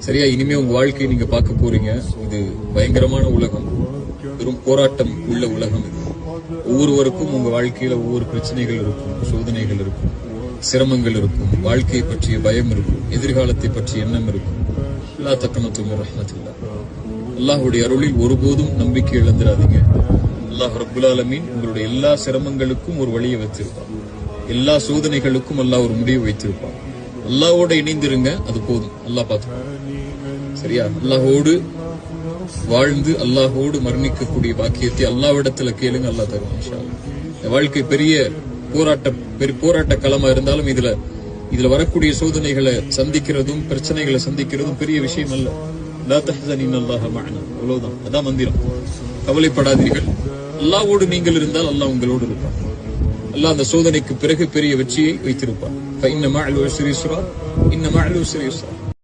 சரியா? இனிமே உங்க வாழ்க்கையை நீங்க பார்க்க போறீங்க. இது பயங்கரமான உலகம், வெறும் போராட்டம் உள்ள உலகம். ஒவ்வொருவருக்கும் உங்க வாழ்க்கையில ஒவ்வொரு பிரச்சனைகள் இருக்கும், சோதனைகள் இருக்கும், சிரமங்கள் இருக்கும், வாழ்க்கையை பற்றிய பயம் இருக்கும், எதிர்காலத்தை பற்றிய எண்ணம் இருக்கும். லா தக்னது மின் ரஹ்மத்தில்லாஹ். அல்லாஹ்வுடைய அருளில் ஒருபோதும் நம்பிக்கை இழந்துடாதீங்க. அல்லாஹ் ரப்புல் ஆலமீன் உங்களுடைய எல்லா சிரமங்களுக்கும் ஒரு வழியை வைத்திருப்பான். எல்லா சோதனைகளுக்கும் அல்லாஹ் ஒரு முடிவு வைத்திருப்பான். அல்லாஹ்வோட இணைந்திருங்க, அது போதும். அல்லாஹ் பார்த்துப்பான். சரியா? அல்லாஹ்வோடு வாழ்ந்து அல்லாஹ்வோடு மரணிக்கக்கூடிய பாக்கியத்தை அல்லாஹ்விடத்துல கேளுங்க, அல்லாஹ் தரும் இன்ஷா அல்லாஹ். இந்த வாழ்க்கை பெரிய போராட்ட களமா இருந்தாலும் இதுல வரக்கூடிய சோதனைகளை சந்திக்கிறதும் பிரச்சனைகளை சந்திக்கிறதும் பெரிய விஷயம் அல்ல. லா தஹ்சன் இன்னல்லாஹ மஅனா. அவ்வளவுதான். அதான் மந்திரம். கவலைப்படாதீர்கள். அல்லாஹ்வோடு நீங்கள் இருந்தால் அல்லாஹ் உங்களோடு இருப்பான். அல்லாஹ் அந்த சோதனைக்கு பிறகு பெரிய வெற்றியை வைத்திருப்பான். ஃபஇன்ன மஅல் உஸ்ரி யுஸ்ரா, இன்ன மஅல் உஸ்ரி யுஸ்ரா.